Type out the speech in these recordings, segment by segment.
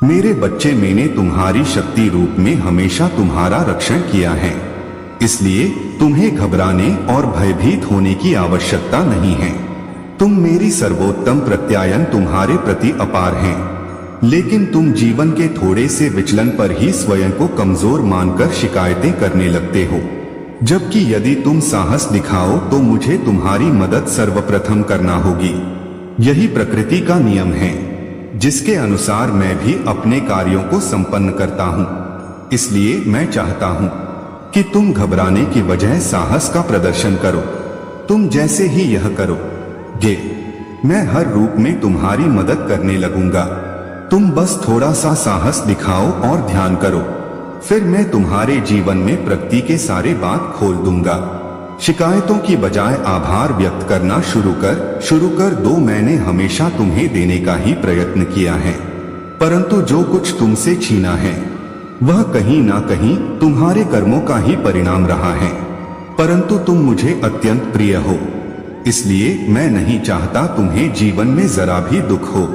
मेरे बच्चे, मैंने तुम्हारी शक्ति रूप में हमेशा तुम्हारा रक्षण किया है, इसलिए तुम्हें घबराने और भयभीत होने की आवश्यकता नहीं है। तुम मेरी सर्वोत्तम प्रत्यायन तुम्हारे प्रति अपार हैं, लेकिन तुम जीवन के थोड़े से विचलन पर ही स्वयं को कमजोर मानकर शिकायतें करने लगते हो, जबकि यदि तुम साहस दिखाओ तो मुझे तुम्हारी मदद सर्वप्रथम करना होगी। यही प्रकृति का नियम है, जिसके अनुसार मैं भी अपने कार्यों को संपन्न करता हूँ। इसलिए मैं चाहता हूँ कि तुम घबराने की बजाय साहस का प्रदर्शन करो। तुम जैसे ही यह करोगे, मैं हर रूप में तुम्हारी मदद करने लगूंगा। तुम बस थोड़ा सा साहस दिखाओ और ध्यान करो, फिर मैं तुम्हारे जीवन में प्रगति के सारे बात खोल दूंगा। शिकायतों की बजाय आभार व्यक्त करना शुरू कर दो। मैंने हमेशा तुम्हें देने का ही प्रयत्न किया है, परंतु जो कुछ तुमसे छीना है वह कहीं ना कहीं तुम्हारे कर्मों का ही परिणाम रहा है। परंतु तुम मुझे अत्यंत प्रिय हो, इसलिए मैं नहीं चाहता तुम्हें जीवन में जरा भी दुख हो।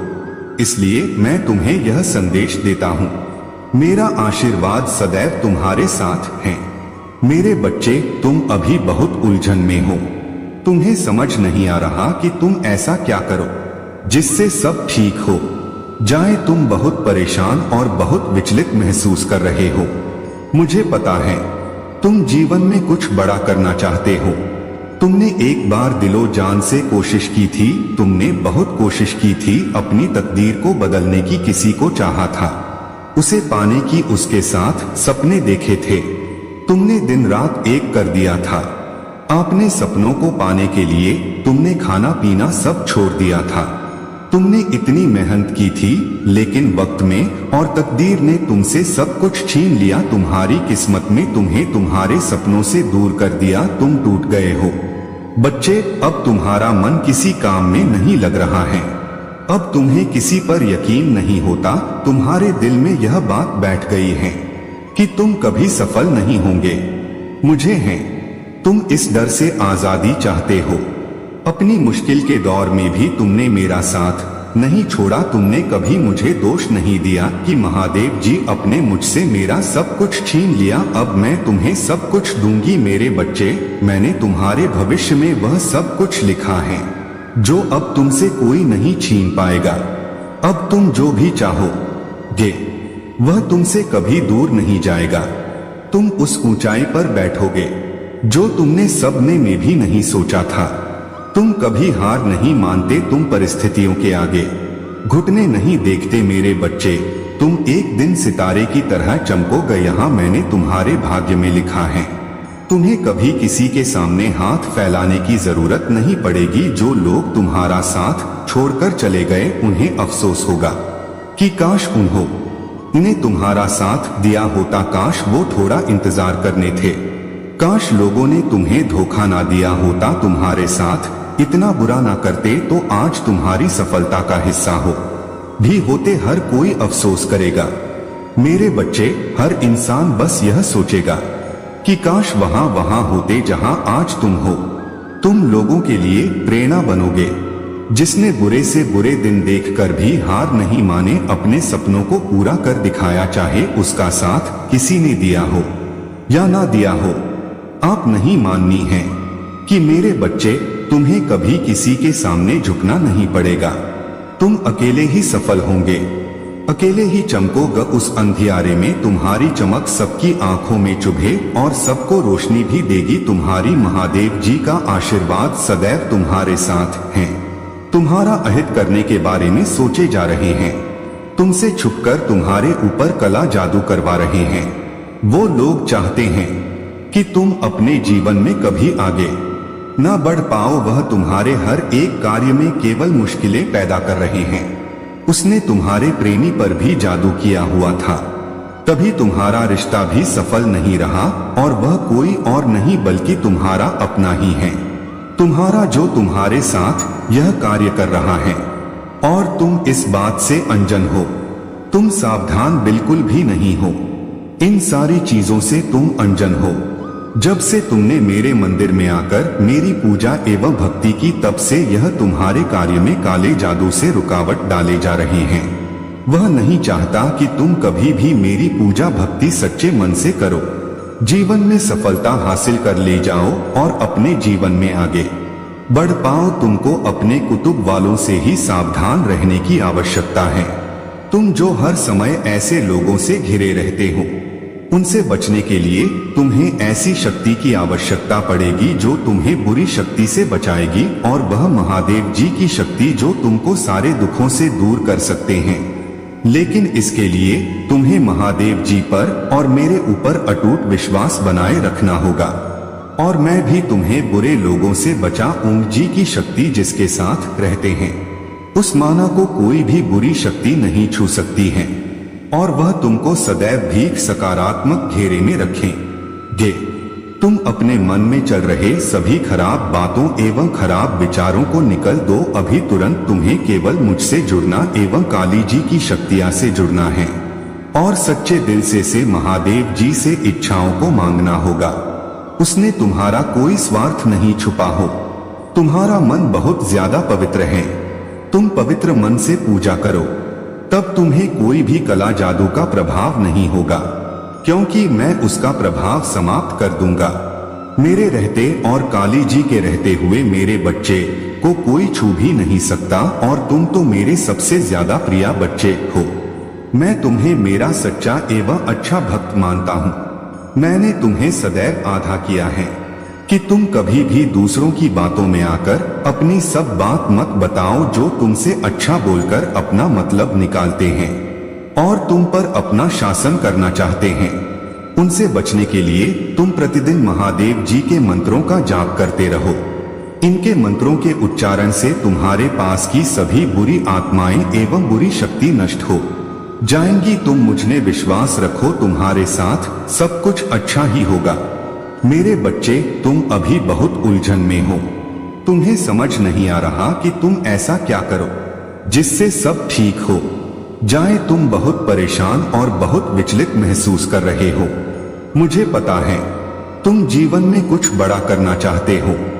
इसलिए मैं तुम्हें यह संदेश देता हूँ, मेरा आशीर्वाद सदैव तुम्हारे साथ है। मेरे बच्चे, तुम अभी बहुत उलझन में हो। तुम्हें समझ नहीं आ रहा कि तुम ऐसा क्या करो जिससे सब ठीक हो जाए। तुम बहुत परेशान और बहुत विचलित महसूस कर रहे हो। मुझे पता है, तुम जीवन में कुछ बड़ा करना चाहते हो। तुमने एक बार दिलो जान से कोशिश की थी, तुमने बहुत कोशिश की थी, अपनी तकदीर को बदलने की किसी को चाहा था, उसे पाने की उसके साथ सपने देखे थे। तुमने दिन रात एक कर दिया था। आपने सपनों को पाने के लिए तुमने खाना पीना सब छोड़ दिया था। तुमने इतनी मेहनत की थी, लेकिन वक्त में और तकदीर ने तुमसे सब कुछ छीन लिया। तुम्हारी किस्मत में तुम्हें तुम्हारे सपनों से दूर कर दिया। तुम टूट गए हो। बच्चे, अब तुम्हारा मन किसी काम में नहीं लग रहा है। अब तुम्हें किसी पर यकीन नहीं होता। तुम्हारे दिल में यह बात बैठ गई है कि तुम कभी सफल नहीं होंगे। मुझे है, तुम इस डर से आजादी चाहते हो। अपनी मुश्किल के दौर में भी तुमने मेरा साथ नहीं छोड़ा। तुमने कभी मुझे दोष नहीं दिया कि महादेव जी अपने मुझसे मेरा सब कुछ छीन लिया। अब मैं तुम्हें सब कुछ दूंगी। मेरे बच्चे, मैंने तुम्हारे भविष्य में वह सब कुछ लिखा है जो अब तुमसे कोई नहीं छीन पाएगा। अब तुम जो भी चाहोगे वह तुमसे कभी दूर नहीं जाएगा। तुम उस ऊंचाई पर बैठोगे जो तुमने सपने में भी नहीं सोचा था। तुम कभी हार नहीं मानते। तुम परिस्थितियों के आगे घुटने नहीं देखते। मेरे बच्चे, तुम एक दिन सितारे की तरह चमकोगे। यहाँ मैंने तुम्हारे भाग्य में लिखा है, तुम्हें कभी किसी के सामने हाथ फैलाने की जरूरत नहीं पड़ेगी। जो लोग तुम्हारा साथ छोड़कर चले गए, उन्हें अफसोस होगा कि काश उन्हें तुम्हारा साथ दिया होता। काश वो थोड़ा इंतजार करने थे। काश लोगों ने तुम्हें धोखा ना दिया होता, तुम्हारे साथ इतना बुरा ना करते तो आज तुम्हारी सफलता का हिस्सा भी होते। हर कोई अफसोस करेगा। मेरे बच्चे, हर इंसान बस यह सोचेगा कि काश वहां होते जहां आज तुम हो। तुम लोगों के लिए प्रेरणा बनोगे। जिसने बुरे से बुरे दिन देखकर भी हार नहीं माने, अपने सपनों को पूरा कर दिखाया। चाहे उसका साथ किसी ने दिया हो या ना दिया हो, आप नहीं माननी है कि मेरे बच्चे, तुम्हें कभी किसी के सामने झुकना नहीं पड़ेगा। तुम अकेले ही सफल होंगे, अकेले ही चमकोगे। उस अंधियारे में तुम्हारी चमक सबकी आंखों में चुभे और सबको रोशनी भी देगी। तुम्हारी महादेव जी का आशीर्वाद सदैव तुम्हारे साथ है। तुम्हारा अहित करने के बारे में सोचे जा रहे हैं। तुमसे छुपकर तुम्हारे ऊपर कला जादू करवा रहे हैं। वो लोग चाहते हैं कि तुम अपने जीवन में कभी आगे ना बढ़ पाओ। वह तुम्हारे हर एक कार्य में केवल मुश्किलें पैदा कर रहे हैं। उसने तुम्हारे प्रेमी पर भी जादू किया हुआ था, तभी तुम्हारा रिश्ता भी सफल नहीं रहा। और वह कोई और नहीं बल्कि तुम्हारा अपना ही है। तुम्हारा जो तुम्हारे साथ यह कार्य कर रहा है, और तुम इस बात से अनजान हो। तुम सावधान बिल्कुल भी नहीं हो। इन सारी चीजों से तुम अनजान हो। जब से तुमने मेरे मंदिर में आकर मेरी पूजा एवं भक्ति की, तब से यह तुम्हारे कार्य में काले जादू से रुकावट डाले जा रहे हैं। वह नहीं चाहता कि तुम कभी भी मेरी पूजा भक्ति सच्चे मन से करो, जीवन में सफलता हासिल कर ले जाओ और अपने जीवन में आगे बढ़ पाओ। तुमको अपने कुतुब वालों से ही सावधान रहने की आवश्यकता है। तुम जो हर समय ऐसे लोगों से घिरे रहते हो, उनसे बचने के लिए तुम्हें ऐसी शक्ति की आवश्यकता पड़ेगी जो तुम्हें बुरी शक्ति से बचाएगी, और वह महादेव जी की शक्ति जो तुमको सारे दुखों से दूर कर सकते हैं। लेकिन इसके लिए तुम्हें महादेव जी पर और मेरे ऊपर अटूट विश्वास बनाए रखना होगा, और मैं भी तुम्हें बुरे लोगों से बचाऊंगा। जी की शक्ति जिसके साथ रहते हैं, उस मानव को कोई भी बुरी शक्ति नहीं छू सकती है, और वह तुमको सदैव भी सकारात्मक घेरे में रखेंगे। तुम अपने मन में चल रहे सभी खराब बातों एवं खराब विचारों को निकल दो। अभी तुरंत तुम्हें केवल मुझसे जुड़ना एवं काली जी की शक्तियां से जुड़ना है, और सच्चे दिल से महादेव जी से इच्छाओं को मांगना होगा। उसने तुम्हारा कोई स्वार्थ नहीं छुपा हो। तुम्हारा मन बहुत ज्यादा पवित्र है। तुम पवित्र मन से पूजा करो, तब तुम्हें कोई भी कला जादू का प्रभाव नहीं होगा, क्योंकि मैं उसका प्रभाव समाप्त कर दूंगा। मेरे रहते और काली जी के रहते हुए मेरे बच्चे को कोई छू भी नहीं सकता, और तुम तो मेरे सबसे ज्यादा प्रिय बच्चे हो। मैं तुम्हें मेरा सच्चा एवं अच्छा भक्त मानता हूँ। मैंने तुम्हें सदैव आधा किया है कि तुम कभी भी दूसरों की बातों में आकर अपनी सब बात मत बताओ, जो तुमसे अच्छा बोलकर अपना मतलब निकालते हैं और तुम पर अपना शासन करना चाहते हैं। उनसे बचने के लिए तुम प्रतिदिन महादेव जी के मंत्रों का जाप करते रहो। इनके मंत्रों के उच्चारण से तुम्हारे पास की सभी बुरी आत्माएं एवं बुरी शक्ति नष्ट हो जाएंगी। तुम मुझमें विश्वास रखो, तुम्हारे साथ सब कुछ अच्छा ही होगा। मेरे बच्चे, तुम अभी बहुत उलझन में हो। तुम्हें समझ नहीं आ रहा कि तुम ऐसा क्या करो जिससे सब ठीक हो जाए। तुम बहुत परेशान और बहुत विचलित महसूस कर रहे हो। मुझे पता है तुम जीवन में कुछ बड़ा करना चाहते हो,